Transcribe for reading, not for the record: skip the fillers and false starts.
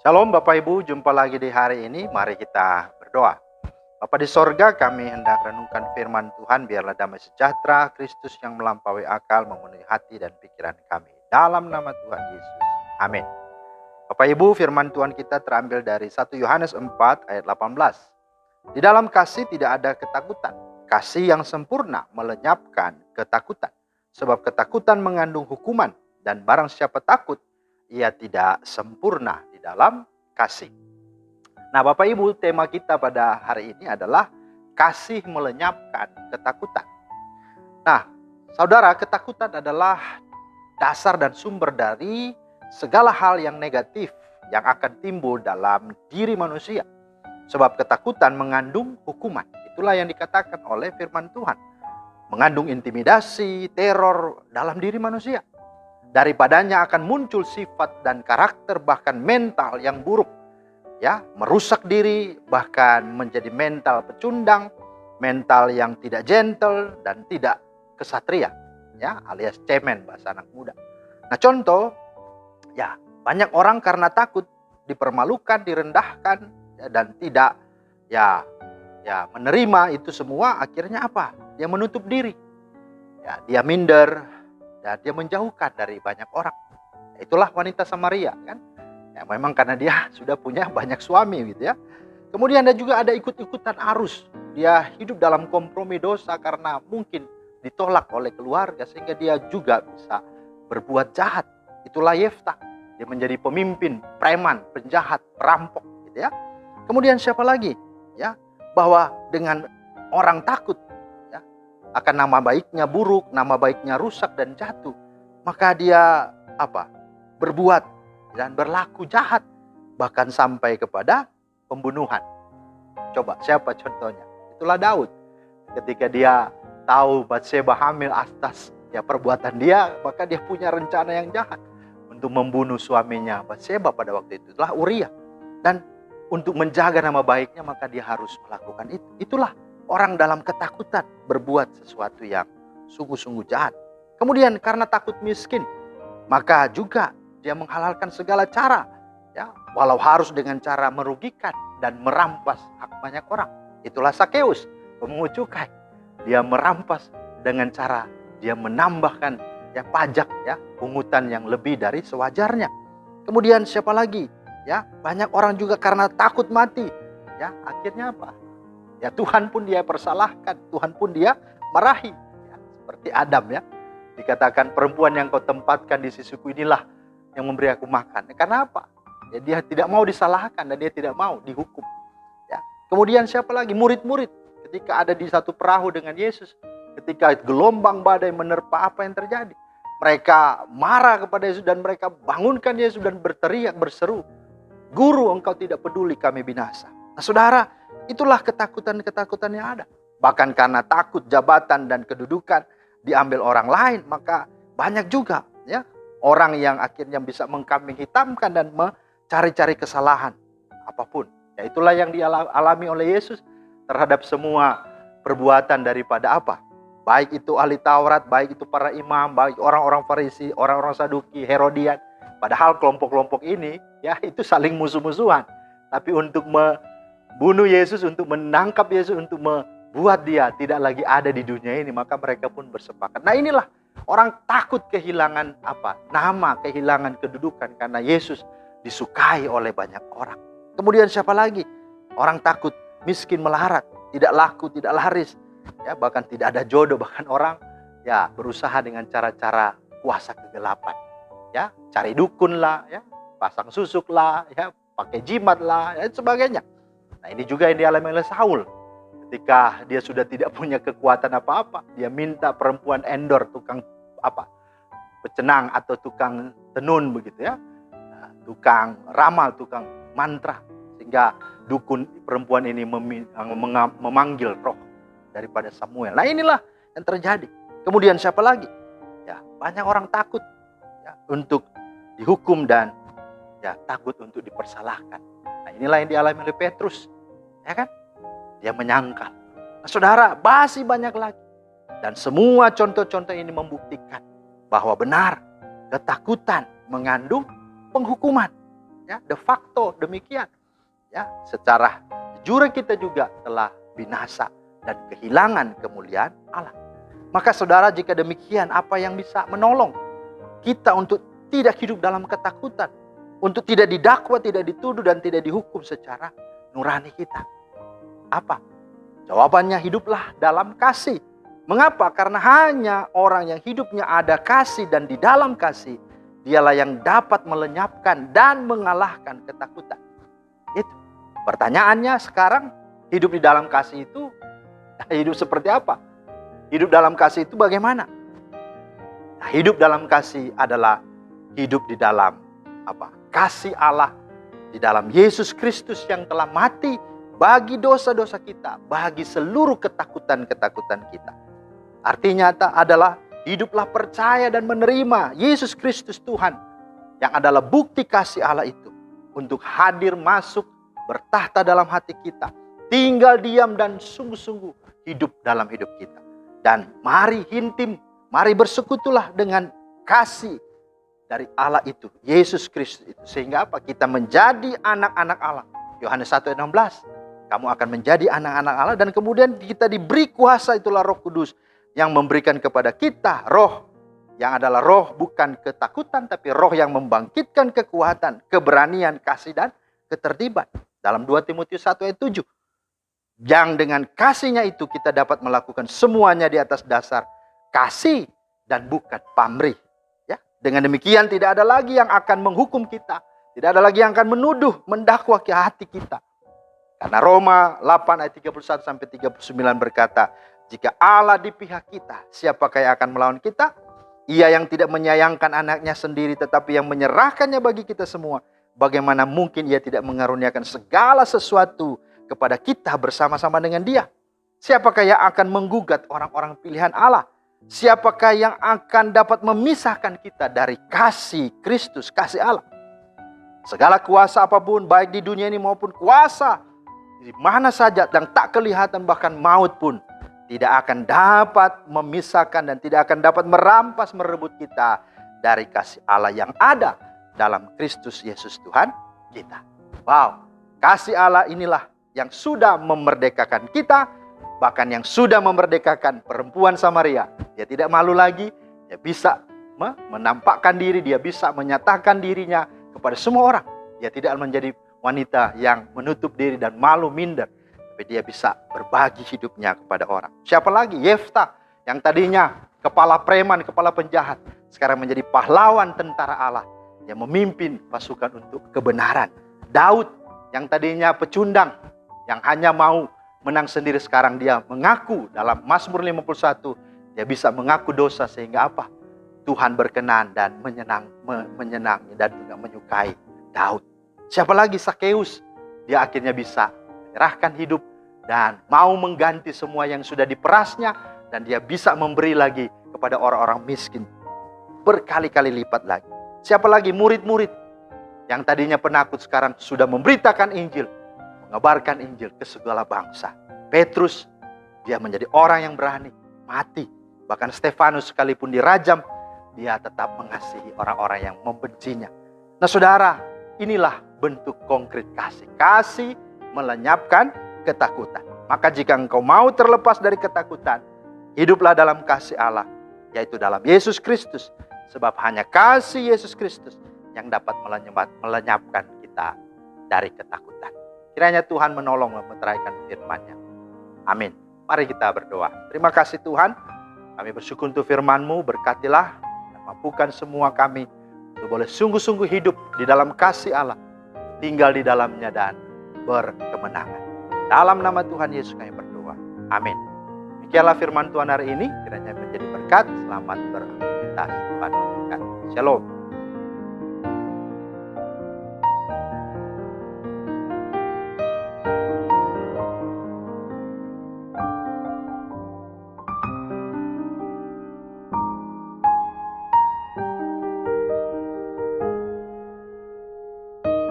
Shalom Bapak Ibu, jumpa lagi di hari ini. Mari kita berdoa. Bapa di sorga, kami hendak renungkan firman Tuhan. Biarlah damai sejahtera Kristus yang melampaui akal memenuhi hati dan pikiran kami. Dalam nama Tuhan Yesus. Amin. Bapak Ibu, firman Tuhan kita terambil dari 1 Yohanes 4 ayat 18. Di dalam kasih tidak ada ketakutan. Kasih yang sempurna melenyapkan ketakutan. Sebab ketakutan mengandung hukuman. Dan barang siapa takut, ia tidak sempurna di dalam kasih. Nah Bapak Ibu, tema kita pada hari ini adalah kasih melenyapkan ketakutan. Nah saudara, ketakutan adalah dasar dan sumber dari segala hal yang negatif yang akan timbul dalam diri manusia. Sebab ketakutan mengandung hukuman. Itulah yang dikatakan oleh firman Tuhan. Mengandung intimidasi, teror dalam diri manusia. Daripadanya akan muncul sifat dan karakter bahkan mental yang buruk. Ya, merusak diri, bahkan menjadi mental pecundang, mental yang tidak gentle dan tidak kesatria, ya, alias cemen bahasa anak muda. Nah, contoh, ya, banyak orang karena takut dipermalukan, direndahkan, ya, dan tidak ya menerima itu semua, akhirnya apa? Dia menutup diri. Ya, dia minder. Dan dia menjauhkan dari banyak orang. Itulah wanita Samaria, kan? Ya, memang karena dia sudah punya banyak suami gitu ya. Kemudian ada juga ada ikut-ikutan arus. Dia hidup dalam kompromi dosa karena mungkin ditolak oleh keluarga sehingga dia juga bisa berbuat jahat. Itulah Yefta. Dia menjadi pemimpin, preman, penjahat, perampok gitu ya. Kemudian siapa lagi? Ya, bahwa dengan orang takut akan nama baiknya buruk, nama baiknya rusak dan jatuh, maka dia berbuat dan berlaku jahat, bahkan sampai kepada pembunuhan. Coba siapa contohnya? Itulah Daud. Ketika dia tahu Batseba hamil atas perbuatan dia, maka dia punya rencana yang jahat untuk membunuh suaminya Batseba pada waktu itu. Itulah Uria. Dan untuk menjaga nama baiknya maka dia harus melakukan itu. Itulah orang dalam ketakutan berbuat sesuatu yang sungguh-sungguh jahat. Kemudian karena takut miskin, maka juga dia menghalalkan segala cara, ya, walau harus dengan cara merugikan dan merampas hak banyak orang. Itulah Sakeus, pemungut cukai. Dia merampas dengan cara dia menambahkan pajak, pungutan yang lebih dari sewajarnya. Kemudian siapa lagi? Ya, banyak orang juga karena takut mati, ya, akhirnya apa? Ya, Tuhan pun dia persalahkan, Tuhan pun dia marahi. Ya, seperti Adam, ya. Dikatakan perempuan yang kau tempatkan di sisiku inilah yang memberi aku makan. Karena apa? Ya, dia tidak mau disalahkan dan dia tidak mau dihukum. Ya. Kemudian siapa lagi? Murid-murid ketika ada di satu perahu dengan Yesus, ketika gelombang badai menerpa, apa yang terjadi? Mereka marah kepada Yesus dan mereka bangunkan Yesus dan berteriak, berseru, "Guru, engkau tidak peduli kami binasa." Nah, saudara, itulah ketakutan-ketakutan yang ada. Bahkan karena takut jabatan dan kedudukan diambil orang lain, maka banyak juga orang yang akhirnya bisa mengkambing hitamkan dan mencari-cari kesalahan apapun. Ya, itulah yang dialami oleh Yesus terhadap semua perbuatan daripada baik itu ahli Taurat, baik itu para imam, baik orang-orang Farisi, orang-orang Saduki, Herodian. Padahal kelompok-kelompok ini itu saling musuh-musuhan. Tapi untuk bunuh Yesus, untuk menangkap Yesus, untuk membuat dia tidak lagi ada di dunia ini, maka mereka pun bersepakat. Nah, inilah orang takut kehilangan nama, kehilangan kedudukan karena Yesus disukai oleh banyak orang. Kemudian siapa lagi? Orang takut miskin melarat, tidak laku, tidak laris, ya, bahkan tidak ada jodoh, bahkan orang berusaha dengan cara-cara kuasa kegelapan, ya, cari dukun lah, ya, pasang susuk lah, ya, pakai jimat lah, dan sebagainya. Nah, ini juga yang dialami oleh Saul. Ketika dia sudah tidak punya kekuatan apa-apa, dia minta perempuan endor, tukang pecenang atau tukang tenun begitu ya. Nah, tukang ramal, tukang mantra. Sehingga dukun perempuan ini memanggil roh daripada Samuel. Nah, inilah yang terjadi. Kemudian siapa lagi? Ya, banyak orang takut untuk dihukum dan takut untuk dipersalahkan. Nah, inilah yang dialami oleh Petrus. Ya kan? Dia menyangkal. Nah, saudara, masih banyak lagi. Dan semua contoh-contoh ini membuktikan bahwa benar ketakutan mengandung penghukuman. Ya, de facto demikian. Ya, secara jujur kita juga telah binasa dan kehilangan kemuliaan Allah. Maka saudara, jika demikian, apa yang bisa menolong kita untuk tidak hidup dalam ketakutan, untuk tidak didakwa, tidak dituduh, dan tidak dihukum secara nurani kita? Apa? Jawabannya, hiduplah dalam kasih. Mengapa? Karena hanya orang yang hidupnya ada kasih dan di dalam kasih, dialah yang dapat melenyapkan dan mengalahkan ketakutan. Itu. Pertanyaannya sekarang, hidup di dalam kasih itu, hidup seperti apa? Hidup dalam kasih itu bagaimana? Nah, hidup dalam kasih adalah hidup di dalam apa? Kasih Allah, di dalam Yesus Kristus yang telah mati bagi dosa-dosa kita, bagi seluruh ketakutan-ketakutan kita. Artinya adalah hiduplah percaya dan menerima Yesus Kristus Tuhan yang adalah bukti kasih Allah itu untuk hadir masuk bertahta dalam hati kita, tinggal diam dan sungguh-sungguh hidup dalam hidup kita. Dan mari intim, mari bersekutulah dengan kasih dari Allah itu, Yesus Kristus itu. Sehingga apa? Kita menjadi anak-anak Allah. Yohanes 1:16. Kamu akan menjadi anak-anak Allah dan kemudian kita diberi kuasa, itulah Roh Kudus yang memberikan kepada kita roh yang adalah roh bukan ketakutan, tapi roh yang membangkitkan kekuatan, keberanian, kasih dan ketertiban. Dalam 2 Timotius 1:7. Yang dengan kasihnya itu kita dapat melakukan semuanya di atas dasar kasih dan bukan pamrih. Ya, dengan demikian tidak ada lagi yang akan menghukum kita, tidak ada lagi yang akan menuduh, mendakwa ke hati kita. Karena Roma 8:31-39 berkata, jika Allah di pihak kita, siapakah yang akan melawan kita? Ia yang tidak menyayangkan anaknya sendiri, tetapi yang menyerahkannya bagi kita semua. Bagaimana mungkin ia tidak mengaruniakan segala sesuatu kepada kita bersama-sama dengan dia? Siapakah yang akan menggugat orang-orang pilihan Allah? Siapakah yang akan dapat memisahkan kita dari kasih Kristus, kasih Allah? Segala kuasa apapun, baik di dunia ini maupun kuasa di mana saja yang tak kelihatan, bahkan maut pun tidak akan dapat memisahkan dan tidak akan dapat merampas, merebut kita dari kasih Allah yang ada dalam Kristus Yesus Tuhan kita. Wow, kasih Allah inilah yang sudah memerdekakan kita, bahkan yang sudah memerdekakan perempuan Samaria. Dia tidak malu lagi, dia bisa menampakkan diri, dia bisa menyatakan dirinya kepada semua orang. Dia tidak menjadi wanita yang menutup diri dan malu minder, tapi dia bisa berbagi hidupnya kepada orang. Siapa lagi? Yefta, yang tadinya kepala preman, kepala penjahat, sekarang menjadi pahlawan tentara Allah yang memimpin pasukan untuk kebenaran. Daud, yang tadinya pecundang, yang hanya mau menang sendiri, sekarang dia mengaku dalam Mazmur 51, dia bisa mengaku dosa sehingga apa? Tuhan berkenan dan menyenangi dan juga menyukai Daud. Siapa lagi? Sakeus, dia akhirnya bisa menyerahkan hidup dan mau mengganti semua yang sudah diperasnya, dan dia bisa memberi lagi kepada orang-orang miskin berkali-kali lipat lagi. Siapa lagi? Murid-murid yang tadinya penakut sekarang sudah memberitakan Injil, mengabarkan Injil ke segala bangsa. Petrus, dia menjadi orang yang berani mati. Bahkan Stefanus sekalipun dirajam, dia tetap mengasihi orang-orang yang membencinya. Nah saudara, inilah bentuk konkret kasih. Kasih melenyapkan ketakutan. Maka jika engkau mau terlepas dari ketakutan, hiduplah dalam kasih Allah, yaitu dalam Yesus Kristus. Sebab hanya kasih Yesus Kristus yang dapat melenyapkan kita dari ketakutan. Kiranya Tuhan menolong memeteraikan firman-Nya. Amin. Mari kita berdoa. Terima kasih Tuhan, kami bersyukur untuk firman-Mu. Berkatilah dan mampukan semua kami untuk boleh sungguh-sungguh hidup di dalam kasih Allah, tinggal di dalamnya dan berkemenangan. Dalam nama Tuhan Yesus kami berdoa. Amin. Demikianlah firman Tuhan hari ini. Kiranya menjadi berkat. Selamat beraktivitas. Tuhan memberkati. Shalom.